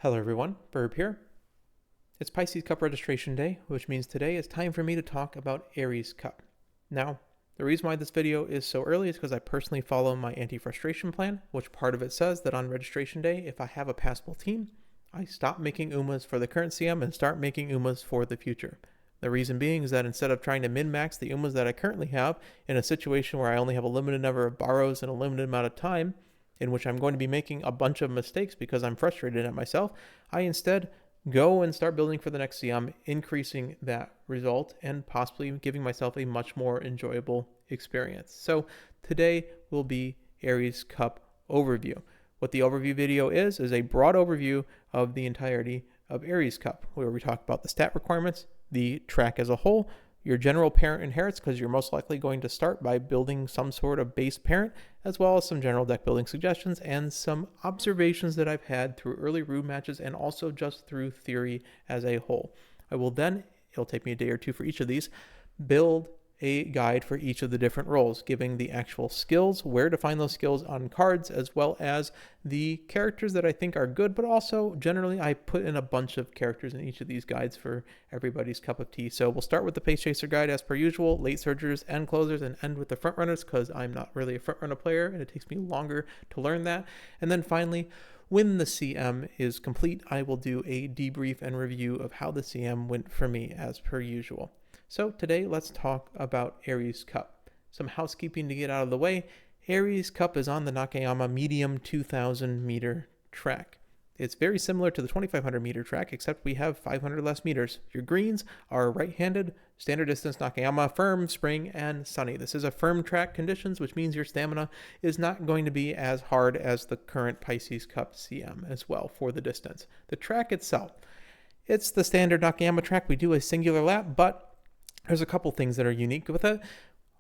Hello everyone, Burb here. It's Pisces Cup registration day, which means today is time for me to talk about Aries Cup. Now, the reason why this video is so early is because I personally follow my anti-frustration plan, which part of it says that on registration day, if I have a passable team, I stop making Umas for the current CM and start making Umas for the future. The reason being is that instead of trying to min-max the Umas that I currently have in a situation where I only have a limited number of borrows and a limited amount of time, in which I'm going to be making a bunch of mistakes because I'm frustrated at myself, I instead go and start building for the next CM, increasing that result and possibly giving myself a much more enjoyable experience. So today will be Aries Cup overview. What the overview video is a broad overview of the entirety of Aries Cup, where we talk about the stat requirements, the track as a whole, your general parent inherits, because you're most likely going to start by building some sort of base parent, as well as some general deck building suggestions and some observations that I've had through early room matches and also just through theory as a whole. I will then, it'll take me a day or two for each of these, build a guide for each of the different roles, giving the actual skills, where to find those skills on cards, as well as the characters that I think are good, but also generally I put in a bunch of characters in each of these guides for everybody's cup of tea. So we'll start with the Pace Chaser guide as per usual, late surgers and closers, and end with the front runners because I'm not really a front runner player and it takes me longer to learn that. And then finally, when the CM is complete, I will do a debrief and review of how the CM went for me as per usual. So today, let's talk about Aries Cup. Some housekeeping to get out of the way. Aries Cup is on the Nakayama medium 2,000 meter track. It's very similar to the 2,500 meter track, except we have 500 less meters. Your greens are right-handed, standard distance Nakayama, firm, spring, and sunny. This is a firm track conditions, which means your stamina is not going to be as hard as the current Pisces Cup CM as well for the distance. The track itself, it's the standard Nakayama track. We do a singular lap, but there's a couple things that are unique with it.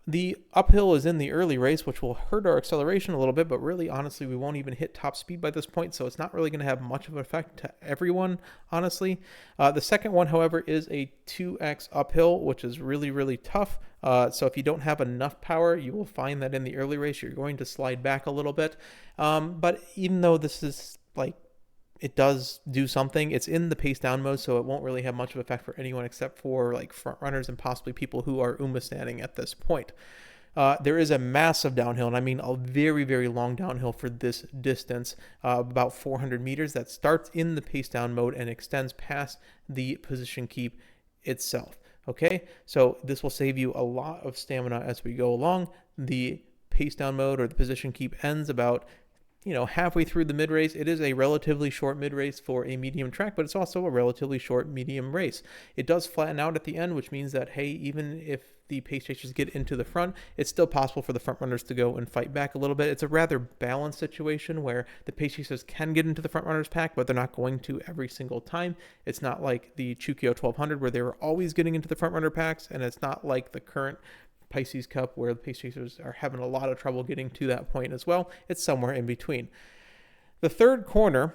The uphill is in the early race, which will hurt our acceleration a little bit, but really, honestly, we won't even hit top speed by this point, so it's not really going to have much of an effect to everyone, honestly. The second one, however, is a 2x uphill, which is really, really tough. So if you don't have enough power, you will find that in the early race, you're going to slide back a little bit. But even though this is like, it does do something, it's in the pace down mode, so it won't really have much of an effect for anyone except for like front runners and possibly people who are Uma standing at this point. There is a massive downhill, and I mean a very, very long downhill for this distance, about 400 meters, that starts in the pace down mode and extends past the position keep itself. Okay, so this will save you a lot of stamina as we go along. The pace down mode or the position keep ends about halfway through the mid-race. It is a relatively short mid-race for a medium track, but it's also a relatively short medium race. It does flatten out at the end, which means that, hey, even if the pace chasers get into the front, it's still possible for the front runners to go and fight back a little bit. It's a rather balanced situation where the pace chasers can get into the front runners pack, but they're not going to every single time. It's not like the Chukyo 1200 where they were always getting into the front runner packs, and it's not like the current Pisces Cup where the pace chasers are having a lot of trouble getting to that point as well. It's somewhere in between. The third corner,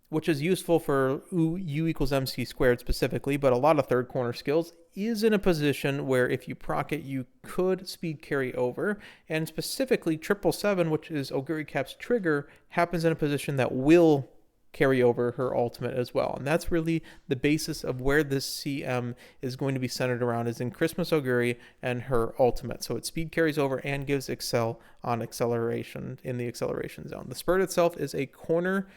which is useful for U equals MC squared specifically, but a lot of third corner skills, is in a position where if you proc it, you could speed carry over, and specifically 777, which is Oguri Cap's trigger, happens in a position that will carry over her ultimate as well. And that's really the basis of where this CM is going to be centered around, is in Christmas Oguri and her ultimate. So it speed carries over and gives excel on acceleration in the acceleration zone. The spurt itself is a corner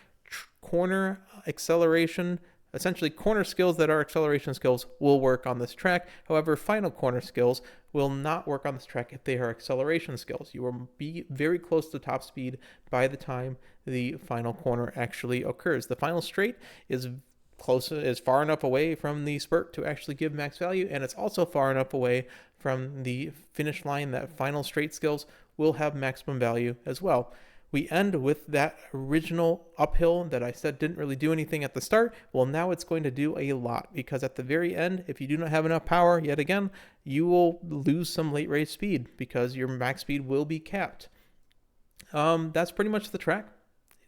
acceleration. Essentially, corner skills that are acceleration skills will work on this track. However, final corner skills will not work on this track if they are acceleration skills. You will be very close to top speed by the time the final corner actually occurs. The final straight is far enough away from the spurt to actually give max value, and it's also far enough away from the finish line that final straight skills will have maximum value as well. We end with that original uphill that I said didn't really do anything at the start. Well, now it's going to do a lot, because at the very end, if you do not have enough power, yet again, you will lose some late race speed because your max speed will be capped. That's pretty much the track.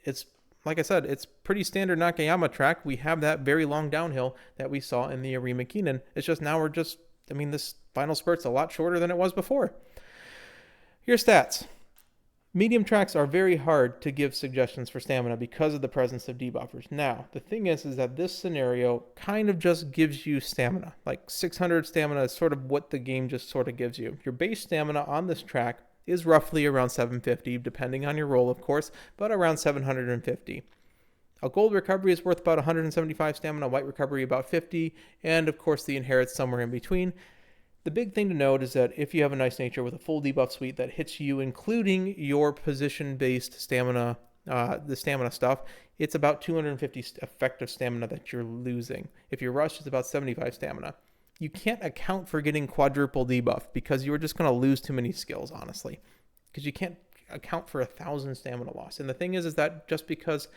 It's, like I said, it's pretty standard Nakayama track. We have that very long downhill that we saw in the Arima Keenan. It's just now this final spurt's a lot shorter than it was before. Your stats. Medium tracks are very hard to give suggestions for stamina because of the presence of debuffers. Now, the thing is that this scenario kind of just gives you stamina. Like 600 stamina is sort of what the game just sort of gives you. Your base stamina on this track is roughly around 750, depending on your role, of course, but around 750. A gold recovery is worth about 175 stamina, white recovery about 50, and of course the inherit's somewhere in between. The big thing to note is that if you have a nice nature with a full debuff suite that hits you, including your position-based stamina, the stamina stuff, it's about 250 effective stamina that you're losing. If you're rushed, it's about 75 stamina. You can't account for getting quadruple debuff because you're just going to lose too many skills, honestly, because you can't account for 1,000 stamina loss. And the thing is that just because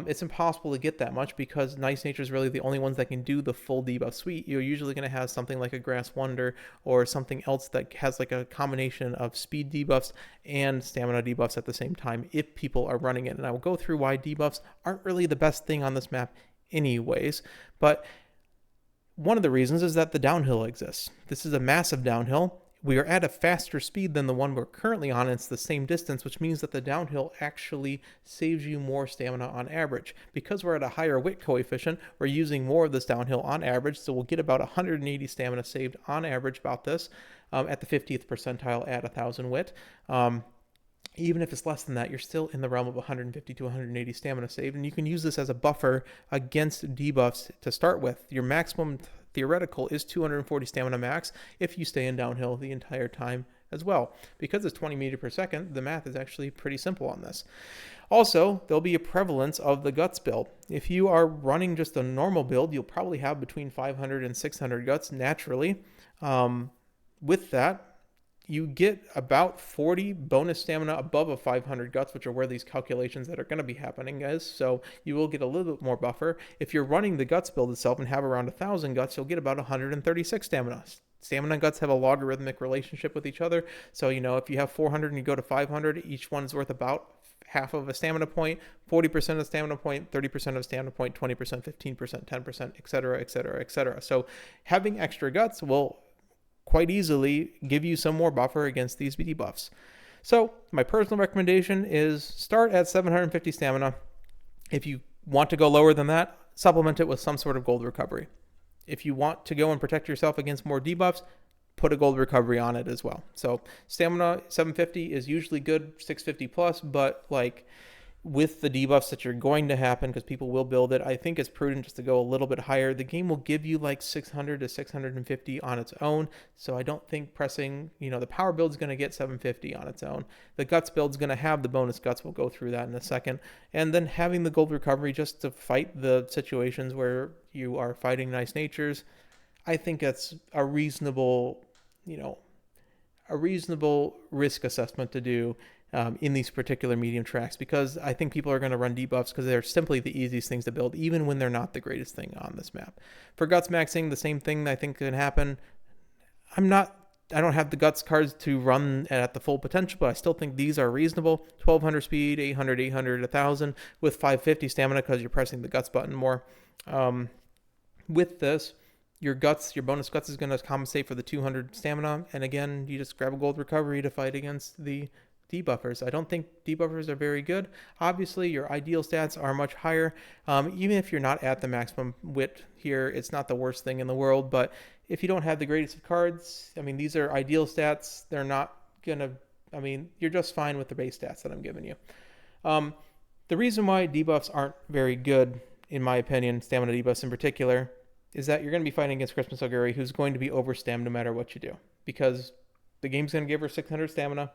it's impossible to get that much, because Nice Nature is really the only ones that can do the full debuff suite. You're usually going to have something like a Grass Wonder or something else that has like a combination of speed debuffs and stamina debuffs at the same time if people are running it. And I will go through why debuffs aren't really the best thing on this map anyways. But one of the reasons is that the downhill exists. This is a massive downhill. We are at a faster speed than the one we're currently on. It's the same distance, which means that the downhill actually saves you more stamina on average. Because we're at a higher wit coefficient, we're using more of this downhill on average, so we'll get about 180 stamina saved on average about this at the 50th percentile at 1,000 wit. Even if it's less than that, you're still in the realm of 150 to 180 stamina saved, and you can use this as a buffer against debuffs to start with. Your maximum theoretical is 240 stamina max if you stay in downhill the entire time as well. Because it's 20 meters per second, the math is actually pretty simple on this. Also, there'll be a prevalence of the guts build. If you are running just a normal build, you'll probably have between 500 and 600 guts naturally. With that, you get about 40 bonus stamina above a 500 guts, which are where these calculations that are going to be happening is. So you will get a little bit more buffer. If you're running the guts build itself and have around 1,000 guts, you'll get about 136 stamina. Stamina and guts have a logarithmic relationship with each other. So, if you have 400 and you go to 500, each one is worth about half of a stamina point, 40% of stamina point, 30% of stamina point, 20%, 15%, 10%, etc., etc., etc. So having extra guts will quite easily give you some more buffer against these debuffs. So my personal recommendation is start at 750 stamina. If you want to go lower than that, supplement it with some sort of gold recovery. If you want to go and protect yourself against more debuffs, put a gold recovery on it as well. So stamina 750 is usually good, 650 plus, but with the debuffs that you're going to happen, because people will build it, I think it's prudent just to go a little bit higher. The game will give you 600 to 650 on its own, so I don't think pressing, the power build's going to get 750 on its own. The guts build's going to have the bonus guts. We'll go through that in a second. And then having the gold recovery just to fight the situations where you are fighting nice natures, I think that's a reasonable risk assessment to do in these particular medium tracks, because I think people are going to run debuffs because they're simply the easiest things to build, even when they're not the greatest thing on this map. For guts maxing, the same thing I think can happen. I don't have the guts cards to run at the full potential, but I still think these are reasonable. 1200 speed, 800, 1000 with 550 stamina because you're pressing the guts button more. With this, your bonus guts is going to compensate for the 200 stamina, and again, you just grab a gold recovery to fight against the debuffers. I don't think debuffers are very good. Obviously, your ideal stats are much higher. Even if you're not at the maximum wit here, it's not the worst thing in the world, but if you don't have the greatest of cards, these are ideal stats. They're not going to, you're just fine with the base stats that I'm giving you. The reason why debuffs aren't very good, in my opinion, stamina debuffs in particular, is that you're going to be fighting against Christmas Oguri, who's going to be overstammed no matter what you do, because the game's going to give her 600 stamina.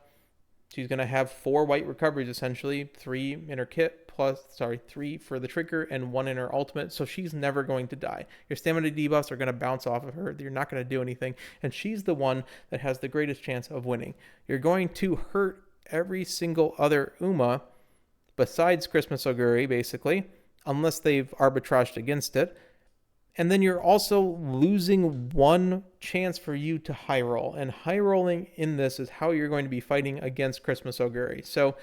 She's going to have 4 white recoveries, essentially, 3 in her kit, 3 for the trigger, and 1 in her ultimate, so she's never going to die. Your stamina debuffs are going to bounce off of her. You're not going to do anything, and she's the one that has the greatest chance of winning. You're going to hurt every single other Uma, besides Christmas Oguri, basically, unless they've arbitraged against it. And then you're also losing 1 chance for you to high roll. And high rolling in this is how you're going to be fighting against Christmas Oguri. So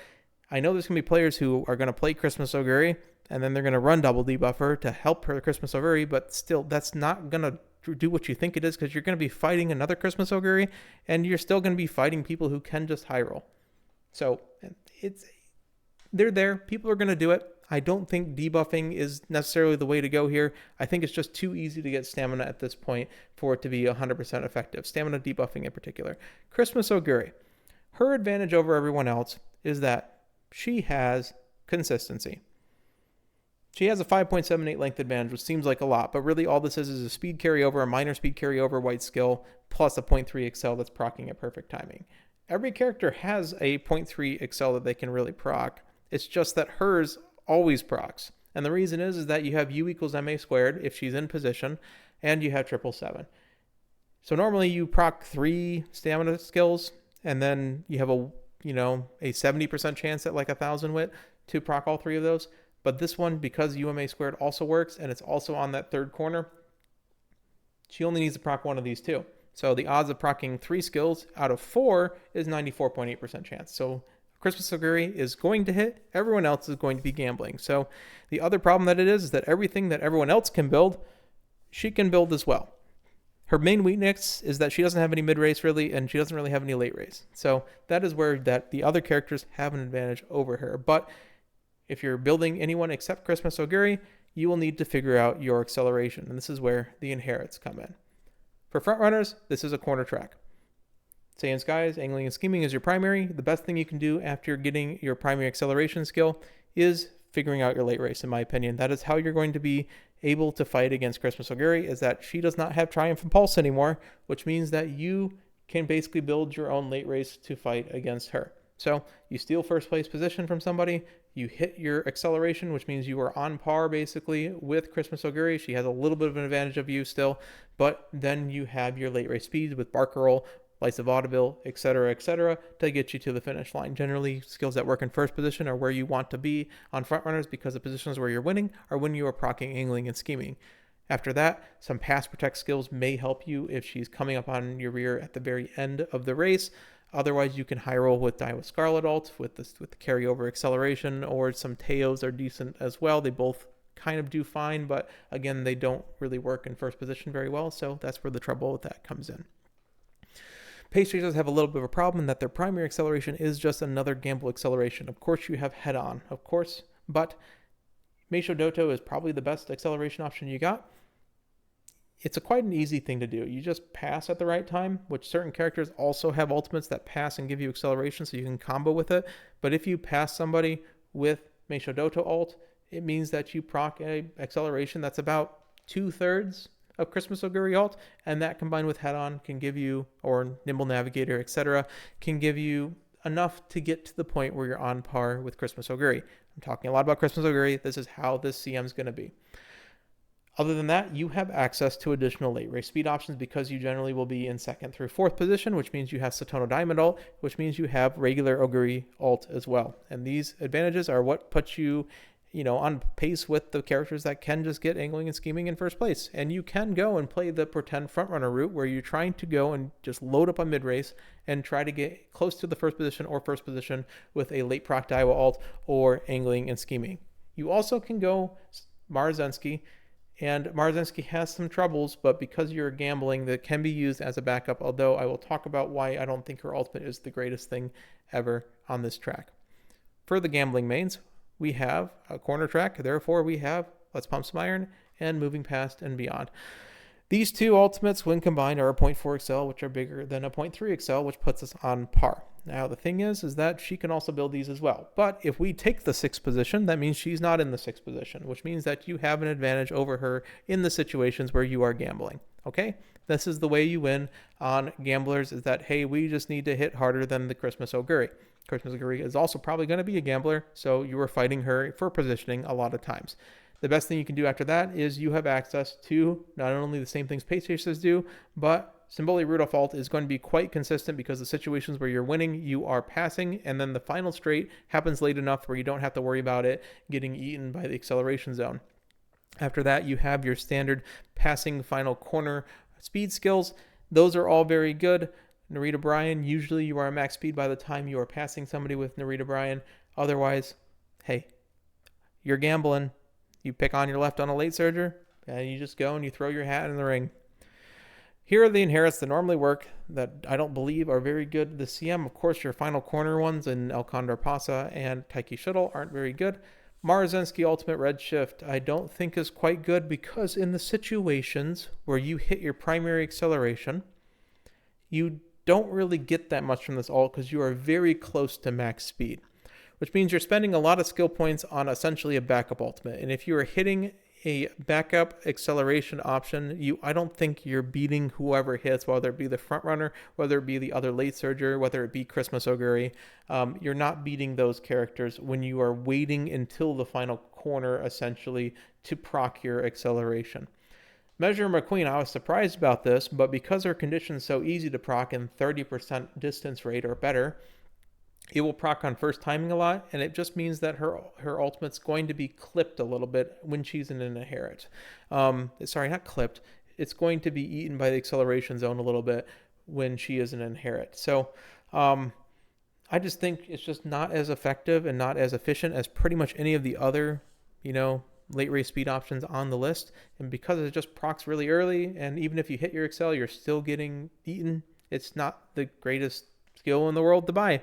I know there's going to be players who are going to play Christmas Oguri, and then they're going to run double debuffer to help her Christmas Oguri, but still, that's not going to do what you think it is, because you're going to be fighting another Christmas Oguri, and you're still going to be fighting people who can just high roll. So they're there. People are going to do it. I don't think debuffing is necessarily the way to go here. I think it's just too easy to get stamina at this point for it to be 100% effective. Stamina debuffing in particular. Christmas Oguri. Her advantage over everyone else is that she has consistency. She has a 5.78 length advantage, which seems like a lot, but really all this is a speed carryover, a minor speed carryover white skill, plus a 0.3 excel that's proccing at perfect timing. Every character has a 0.3 excel that they can really proc. It's just that hers always procs. And the reason is that you have U equals MA squared if she's in position, and you have 777. So normally you proc 3 stamina skills, and then you have a 70% chance at like 1,000 wit to proc all 3 of those. But this one, because UMA squared also works, and it's also on that third corner, she only needs to proc 1 of these 2. So the odds of proccing 3 skills out of 4 is 94.8% chance. So Christmas Oguri is going to hit, everyone else is going to be gambling. So the other problem that it is that everything that everyone else can build, she can build as well. Her main weakness is that she doesn't have any mid-race really, and she doesn't really have any late race. So that is where that the other characters have an advantage over her. But if you're building anyone except Christmas Oguri, you will need to figure out your acceleration, and this is where the inherits come in. For frontrunners, this is a corner track. Saiyan Skies, Angling and Scheming is your primary. The best thing you can do after getting your primary acceleration skill is figuring out your late race, in my opinion. That is how you're going to be able to fight against Christmas Oguri, is that she does not have Triumph and Pulse anymore, which means that you can basically build your own late race to fight against her. So you steal first place position from somebody, you hit your acceleration, which means you are on par basically with Christmas Oguri. She has a little bit of an advantage of you still, but then you have your late race speeds with Barker Roll, Lights of Vaudeville, etc., to get you to the finish line. Generally, skills that work in first position are where you want to be on frontrunners, because the positions where you're winning are when you are proccing, angling, and scheming. After that, some pass protect skills may help you if she's coming up on your rear at the very end of the race. Otherwise, you can high roll with Die with Scarlet ult with the carryover acceleration, or some Teos are decent as well. They both kind of do fine, but again, they don't really work in first position very well, so that's where the trouble with that comes in. Pace Chasers have a little bit of a problem in that their primary acceleration is just another gamble acceleration. Of course, you have head on, of course, but Meisho Doto is probably the best acceleration option you got. It's quite an easy thing to do. You just pass at the right time, which certain characters also have ultimates that pass and give you acceleration, so you can combo with it. But if you pass somebody with Meisho Doto ult, it means that you proc a acceleration that's about 2/3 of Christmas Oguri ult, and that combined with head-on can give you, or Nimble Navigator, etc., can give you enough to get to the point where you're on par with Christmas Oguri. I'm talking a lot about Christmas Oguri. This is how this CM is going to be. Other than that, you have access to additional late race speed options because you generally will be in 2nd through 4th position, which means you have Satono Diamond ult, which means you have regular Oguri ult as well. And these advantages are what puts you on pace with the characters that can just get angling and scheming in first place. And you can go and play the pretend frontrunner route where you're trying to go and just load up on mid-race and try to get close to the first position with a late proc Daiwa ult or angling and scheming. You also can go Marzensky, and Marzensky has some troubles, but because you're gambling, that can be used as a backup, although I will talk about why I don't think her ultimate is the greatest thing ever on this track. For the gambling mains, we have a corner track, therefore we have Let's Pump Some Iron and Moving Past and Beyond. These two ultimates, when combined, are a 0.4 excel, which are bigger than a 0.3 excel, which puts us on par. Now, the thing is that she can also build these as well. But if we take the 6th position, that means she's not in the 6th position, which means that you have an advantage over her in the situations where you are gambling. Okay? This is the way you win on gamblers, is that, hey, we just need to hit harder than the Christmas Oguri. Christmas Oguri is also probably going to be a gambler, so you are fighting her for positioning a lot of times. The best thing you can do after that is you have access to not only the same things Pace Chasers do, but Symboli Rudolph ult is going to be quite consistent because the situations where you're winning, you are passing, and then the final straight happens late enough where you don't have to worry about it getting eaten by the acceleration zone. After that, you have your standard passing final corner speed skills. Those are all very good. Narita Bryan, usually you are at max speed by the time you are passing somebody with Narita Bryan. Otherwise, hey, you're gambling. You pick on your left on a late surger, and you just go and you throw your hat in the ring. Here are the inherits that normally work that I don't believe are very good. The CM, of course, your final corner ones in El Condor Pasa and Taiki Shuttle aren't very good. Marzensky Ultimate Redshift I don't think is quite good because in the situations where you hit your primary acceleration, you don't really get that much from this ult because you are very close to max speed, which means you're spending a lot of skill points on essentially a backup ultimate. And if you are hitting a backup acceleration option, I don't think you're beating whoever hits, whether it be the front runner, whether it be the other late surger, whether it be Christmas Oguri. You're not beating those characters when you are waiting until the final corner essentially to proc your acceleration. Measure McQueen, I was surprised about this, but because her condition is so easy to proc in 30% distance rate or better, it will proc on first timing a lot, and it just means that her ultimate's going to be clipped a little bit when she's in an inherit. Sorry, not clipped. It's going to be eaten by the acceleration zone a little bit when she is an inherit. So I just think it's just not as effective and not as efficient as pretty much any of the other, late race speed options on the list. And because it just procs really early, and even if you hit your accel, you're still getting eaten, it's not the greatest skill in the world to buy.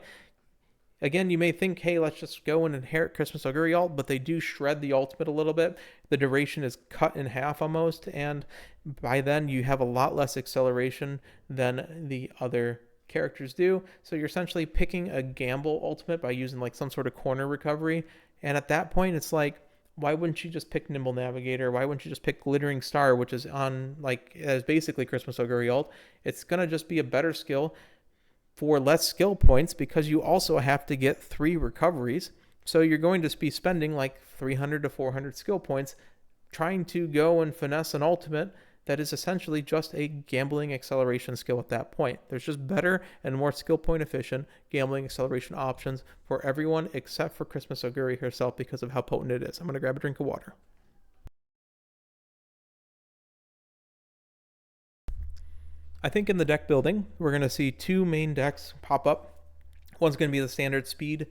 Again, you may think, hey, let's just go and inherit Christmas Oguri ult, but they do shred the ultimate a little bit. The duration is cut in half almost, and by then you have a lot less acceleration than the other characters do. So you're essentially picking a gamble ultimate by using like some sort of corner recovery. And at that point, it's like, why wouldn't you just pick Nimble Navigator? Why wouldn't you just pick Glittering Star, which is on as basically Christmas Oguri ult? It's going to just be a better skill for less skill points because you also have to get 3 recoveries. So you're going to be spending like 300 to 400 skill points trying to go and finesse an ultimate that is essentially just a gambling acceleration skill at that point. There's just better and more skill point efficient gambling acceleration options for everyone except for Christmas Oguri herself because of how potent it is. I'm going to grab a drink of water. I think in the deck building, we're going to see 2 main decks pop up. One's going to be the standard speed,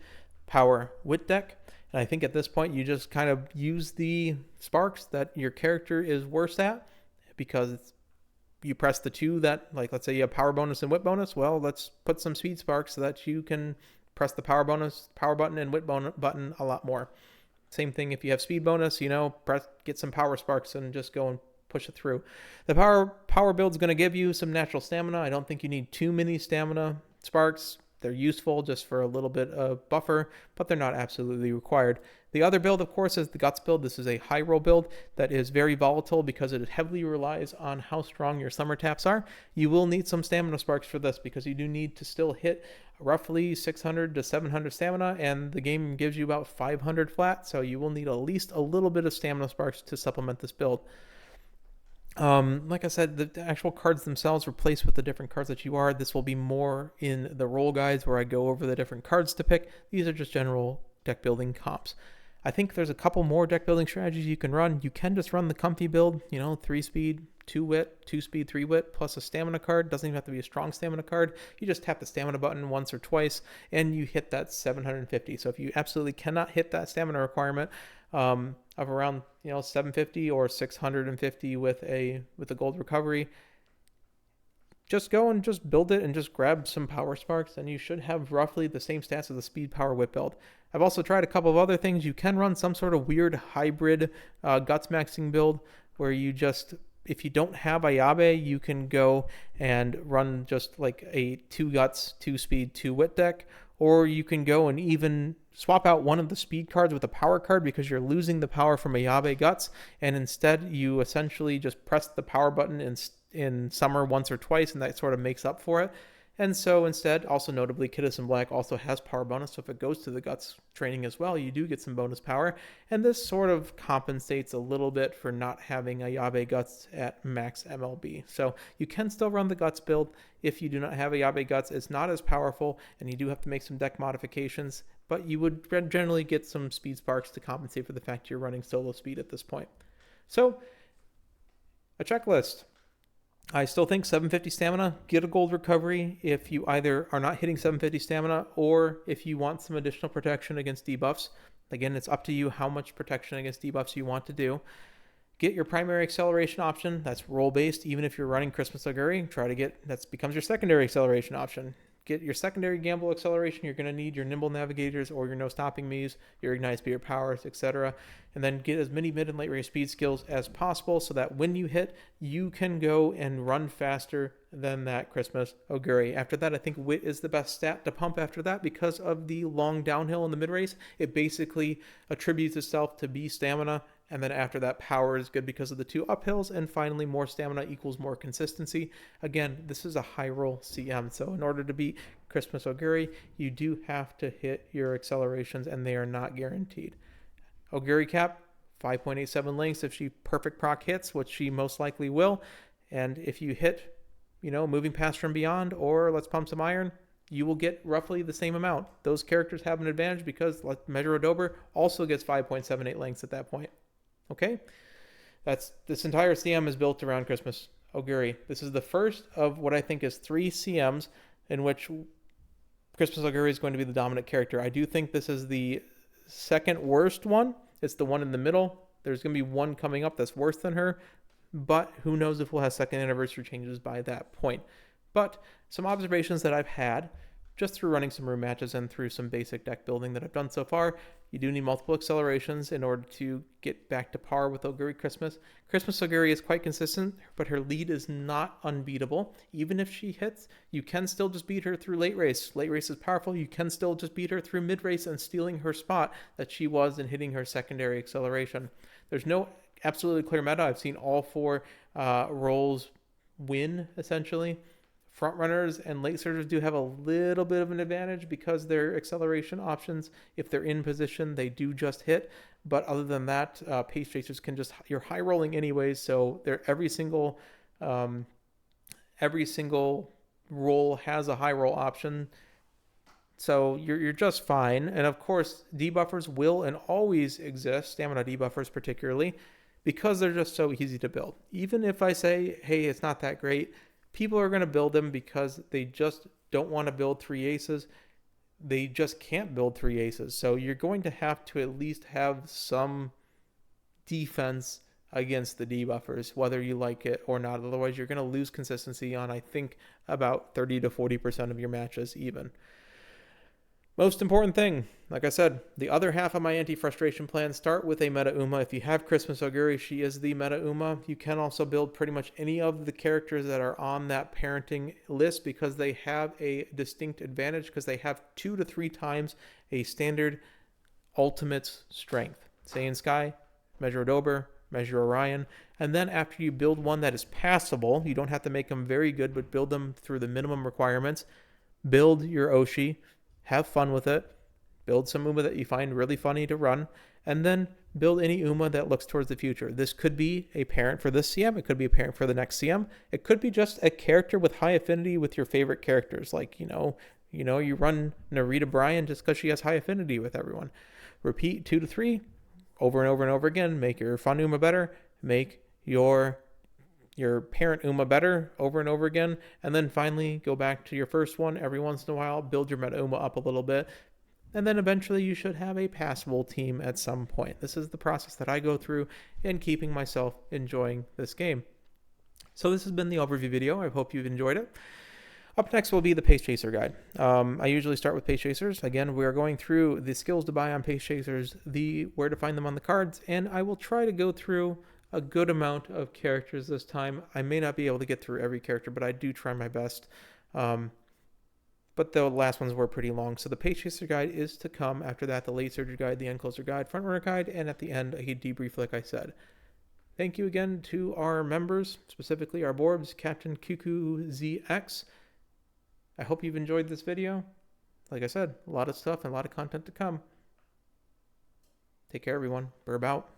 power, wit deck. And I think at this point, you just kind of use the sparks that your character is worse at because you press the 2 that, like, let's say you have power bonus and wit bonus. Well, let's put some speed sparks so that you can press the power button and wit button a lot more. Same thing if you have speed bonus, get some power sparks and just go and push it through. The power build is going to give you some natural stamina. I don't think you need too many stamina sparks. They're useful just for a little bit of buffer, but they're not absolutely required. The other build, of course, is the Guts build. This is a high roll build that is very volatile because it heavily relies on how strong your summer taps are. You will need some stamina sparks for this because you do need to still hit roughly 600 to 700 stamina, and the game gives you about 500 flat, so you will need at least a little bit of stamina sparks to supplement this build. Like I said, the actual cards themselves replace with the different cards that you are. This will be more in the roll guides where I go over the different cards to pick. These are just general deck building comps. I think there's a couple more deck building strategies you can run. You can just run the comfy build, 3 speed, 2 wit, 2 speed, 3 wit, plus a stamina card. Doesn't even have to be a strong stamina card. You just tap the stamina button once or twice and you hit that 750. So if you absolutely cannot hit that stamina requirement, of around 750 or 650 with a gold recovery, just go and just build it and just grab some power sparks and you should have roughly the same stats as the speed power whip build. I've also tried a couple of other things. You can run some sort of weird hybrid guts maxing build where you just, if you don't have Ayabe, you can go and run just like a 2 guts, 2 speed, 2 wit deck, or you can go and even swap out one of the speed cards with a power card because you're losing the power from Ayabe Guts, and instead you essentially just press the power button in Summer once or twice, and that sort of makes up for it. And so instead, also notably, Kiddos in Black also has power bonus, so if it goes to the Guts training as well, you do get some bonus power, and this sort of compensates a little bit for not having Ayabe Guts at max MLB. So you can still run the Guts build if you do not have Ayabe Guts. It's not as powerful, and you do have to make some deck modifications, but you would generally get some speed sparks to compensate for the fact you're running solo speed at this point. So, a checklist. I still think 750 stamina, get a gold recovery if you either are not hitting 750 stamina or if you want some additional protection against debuffs. Again, it's up to you how much protection against debuffs you want to do. Get your primary acceleration option. That's roll based. Even if you're running Christmas Oguri, try to get that becomes your secondary acceleration option. Get your secondary gamble acceleration. You're going to need your nimble navigators or your no stopping me's, your ignite spirit powers, etc. And then get as many mid and late range speed skills as possible so that when you hit, you can go and run faster than that Christmas Oguri. After that, I think wit is the best stat to pump after that because of the long downhill in the mid race. It basically attributes itself to B stamina. And then after that, power is good because of the 2 uphills. And finally, more stamina equals more consistency. Again, this is a high roll CM. So in order to beat Christmas Oguri, you do have to hit your accelerations, and they are not guaranteed. Oguri cap, 5.87 lengths if she perfect proc hits, which she most likely will. And if you hit, moving past from beyond or let's pump some iron, you will get roughly the same amount. Those characters have an advantage because Measure Dober also gets 5.78 lengths at that point. Okay, this entire CM is built around Christmas Oguri. This is the first of what I think is 3 CMs in which Christmas Oguri is going to be the dominant character. I do think this is the second worst one. It's the one in the middle. There's going to be one coming up that's worse than her, but who knows if we'll have second anniversary changes by that point. But some observations that I've had just through running some room matches and through some basic deck building that I've done so far, you do need multiple accelerations in order to get back to par with Oguri Christmas. Christmas Oguri is quite consistent, but her lead is not unbeatable. Even if she hits, you can still just beat her through late race. Late race is powerful. You can still just beat her through mid race and stealing her spot that she was in hitting her secondary acceleration. There's no absolutely clear meta. I've seen all 4 roles win, essentially. Front runners and late surgers do have a little bit of an advantage because their acceleration options, if they're in position, they do just hit. But other than that, pace chasers can you're high rolling anyways. So every single roll has a high roll option. So you're just fine. And of course, debuffers will and always exist, stamina debuffers particularly, because they're just so easy to build. Even if I say, hey, it's not that great, people are going to build them because they just don't want to build 3 aces. They just can't build 3 aces. So you're going to have to at least have some defense against the debuffers, whether you like it or not. Otherwise, you're going to lose consistency on, I think, about 30 to 40% of your matches even. Most important thing, like I said, the other half of my anti-frustration plan, start with a meta Uma. If you have Christmas Oguri, she is the meta Uma. You can also build pretty much any of the characters that are on that parenting list because they have a distinct advantage because they have 2 to 3 times a standard ultimate's strength. Saiyan Sky, Measure Dober, Measure Orion. And then after you build one that is passable, you don't have to make them very good, but build them through the minimum requirements. Build your Oshi. Have fun with it. Build some Uma that you find really funny to run. And then build any Uma that looks towards the future. This could be a parent for this CM. It could be a parent for the next CM. It could be just a character with high affinity with your favorite characters. Like, you run Narita Bryan just because she has high affinity with everyone. Repeat 2 to 3 over and over and over again. Make your fun Uma better. Make your parent Uma better over and over again. And then finally go back to your first one every once in a while. Build your meta Uma up a little bit. And then eventually you should have a passable team at some point. This is the process that I go through in keeping myself enjoying this game. So this has been the overview video. I hope you've enjoyed it. Up next will be the Pace Chaser guide. I usually start with Pace Chasers. Again, we are going through the skills to buy on Pace Chasers, where to find them on the cards, and I will try to go through a good amount of characters this time. I may not be able to get through every character, but I do try my best. But the last ones were pretty long. So the Pace Chaser guide is to come. After that, the Late Surger guide, the End Closer guide, Front Runner guide, and at the end, a debrief like I said. Thank you again to our members, specifically our Borbs, Captain Cuckoo ZX. I hope you've enjoyed this video. Like I said, a lot of stuff and a lot of content to come. Take care, everyone. Burb out.